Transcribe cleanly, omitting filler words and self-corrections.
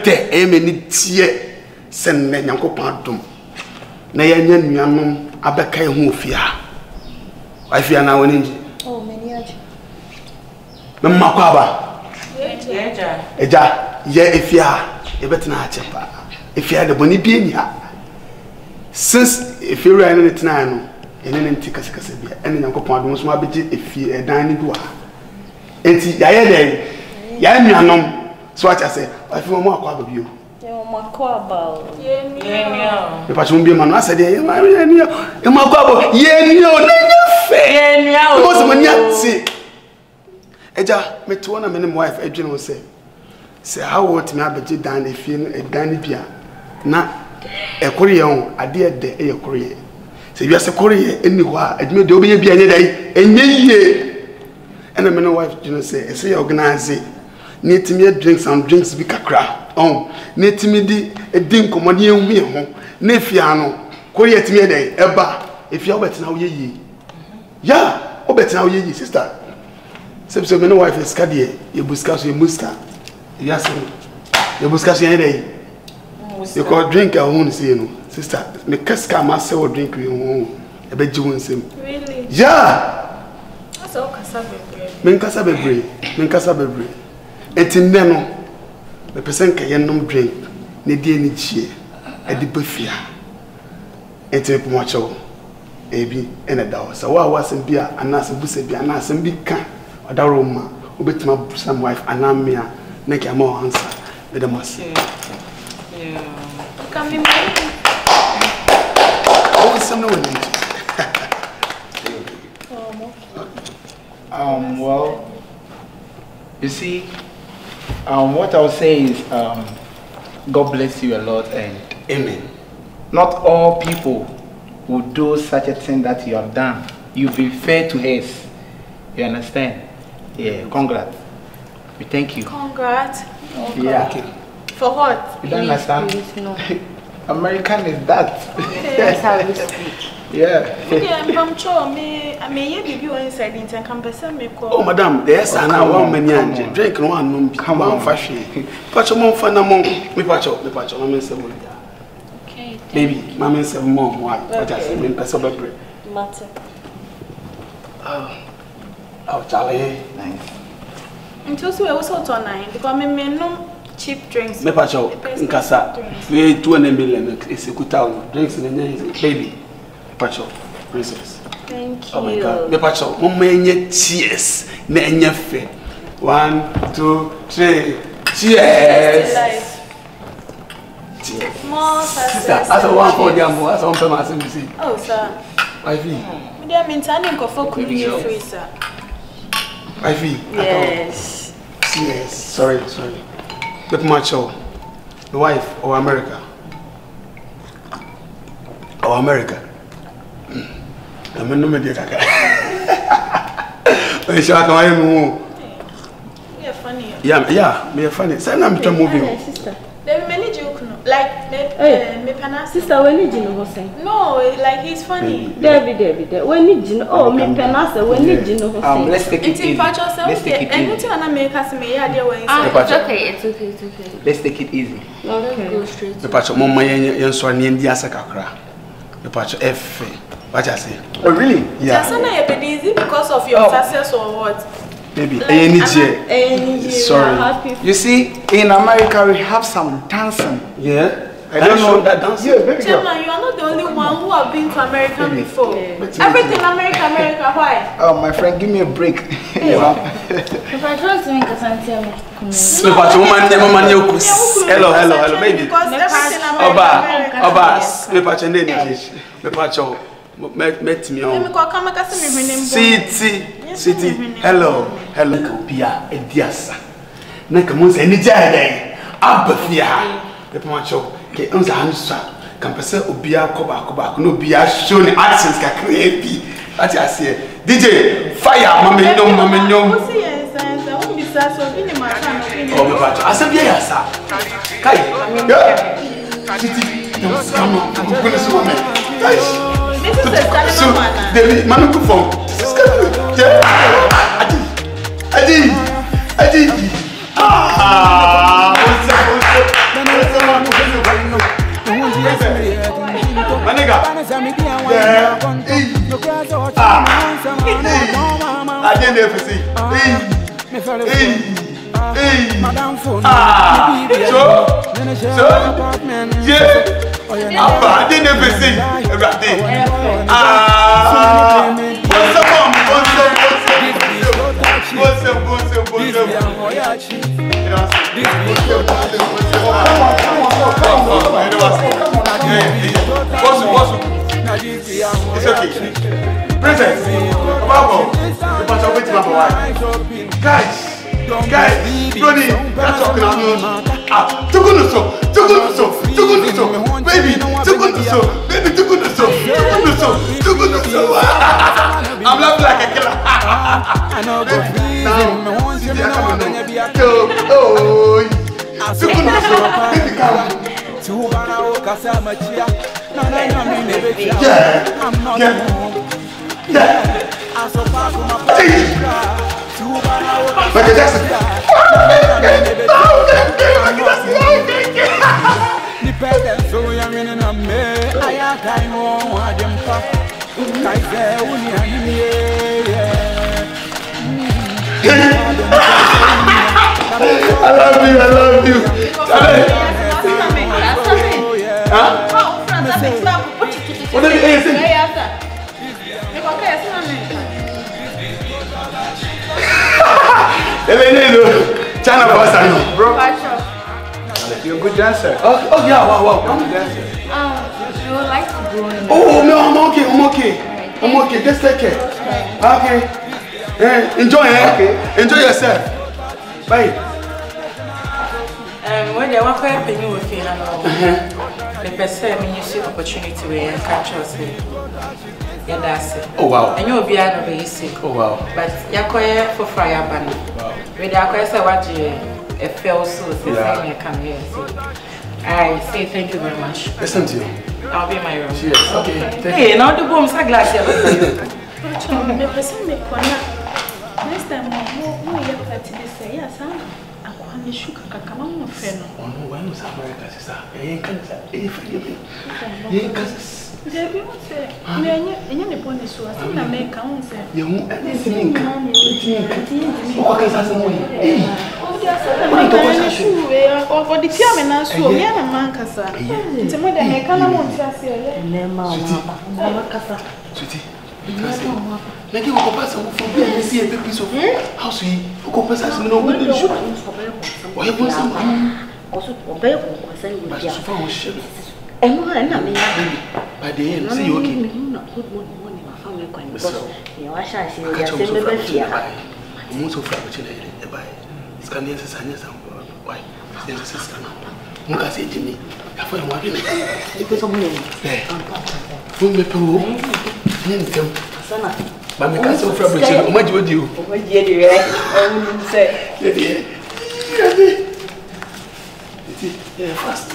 de emeni tie sen na Nyankopon adom na yanya nuanom abeka ho ofia afia na woni nji oh many aje memma kwa ba eja ye efia ebetina achepa efia de boni bi enya since efia ran ne tena no ene nti kase bia ene Nyankopon adom so abeje efia edan ni duwa enti yaye de ya nuanom so acha se afia mo akwa ba bio e pa chumbi manu asede e ma ni e ma kwa bo ye ni o na fe ye ni a o mo se mania ti eja me to na me ne wife adwene wo se how want me abeje dan e fie no e dan ni bia na e kore ye ho ade de e kore ye se bia se kore ye eni ho a adwene de obiye bia nye dai enye yie ena me ne wife dwene se e se organize ni timi drinks bi kakra netimi di edin komode ehue ho na fia no kori etimi dey eba efia obetina wo yeyi ya obetina wo yeyi sister sebse me no wife skade e buska so e muska ya se e buska so dey e ko drink a ho nse no sister me kaska ma se wo drink we ho e be ji wonsem really ya asa o kasa bebre etinne no me person ka yenom drink ne die ni chie e di bafia enti me pomocho ebi ene dawo so wa wasem bia anase busa bia anase bi ka odaro ma obetima some wife anamia na ka ma answer be dem ase yeah come me oh some no one well you see what I'll say is, God bless you a lot and amen. Not all people will do such a thing that you have done. You've been fair to us. You understand? Yeah, congrats. We thank you. Congrats? Okay. Yeah. Okay. For what? You don't understand? No. American is that. That's how we speak. Yeah. I'm sure me baby one inside in campus me call. Oh madam, there's an hour many anje. Drink no one no come on fashion. Pacho mon fa na mon me pacho mama say mo. Okay. Baby, mama say mo why? What I say me person be pray. Matter. Oh Charlie. Nice. Until so we also turn 9 because me no cheap drinks. Me pacho nkasa. We 2 million executa drinks in baby. Pacho, princess. Thank you. Oh my God. Me pacho, mama enye cheers. Na enye fe. 1, 2, 3. Cheers. Cheers. More success. As a one for the ambo, as one per massive see. Oh, sir. Ivy. Me dey maintaining go for free, sir. Ivy. Yes. Yes. Sorry. Look macho. The wife or America. Or America. I'm no media. I shall come in. You're funny. Yeah, me funny. Say I'm moving. Sister. There many joke no. Like me panas. Sister, when did you know what saying? No, like he's funny. There. When did you know? Oh, me panas. When did you know what saying? Let's take it easy. Let's take it easy. Anything I make us me yeah there way. It's okay. Let's take it easy. Okay. Go straight. The patch mama yen so ni ndi asakakra. The patch F. What I say? Oh really? Yeah. Just na you busy because of your success or what? Maybe like, any sorry. You see, in America we have some dancing. Yeah. I don't know that dance. Yeah, baby. Chairman, you are not the only one who have been to America before. Yeah. Everything America, why? Oh, my friend, give me a break. If I try to make a sentence, hello, baby. Because everything America. Met me on. City. Hello. Pia Ediasa. Nakamus and the Jade. Abafia. The Pamacho. Okay, on the answer. Campasa Ubia Koba, no Bia showing accents can create. That's I say. DJ, fire, Mamma. Oh, I said, yes, Kai. City. Come on. This is a Salomon man. David, man, go for. Adi. Ah, I didn't ever see. I didn't ever see. It's okay. Princess, guys, Tony, that's talking about baby, I'm laughing like a killer. Michael Jackson. I love you. Huh? What did you say? China boss, bro. You're a good dancer. Oh yeah, wow. I would like to go in. Oh no, I'm okay. I'm okay. Just take care. Okay. Enjoy, Okay. Enjoy yourself. Bye. When you want to pay me with you, the person you see opportunity where you catch us. Yeah, that's it. Oh wow. And you'll be out of the easy. Oh wow. But you're quite for fire band. With the question, what you feel so saying you come here. I say thank you very much. Listen to you. I'll be in my room. Cheers. Okay. Hey, now the bombs are glass here. Next time, we have to say yes, I'm sugar. Come on, friend. Oh no, why was America, sister? You can't say. Debbie would say, any bonus was in America. You won't anything. Or the chairman and so, we are a man, Cassa. It's a mother, I can't Sweetie, like you go pass some from here, see a piece of house. You go pass us no one. Why was some also obey was and by the end, see you okay. Good morning, my family. You are shy, you are most of the by Scandinavian science. Why? There's a sister now. Look at it, Jimmy. I find one because of me. Who may pay? But my cousin Fabrice, how much would you? What did you say? Yeah, fast.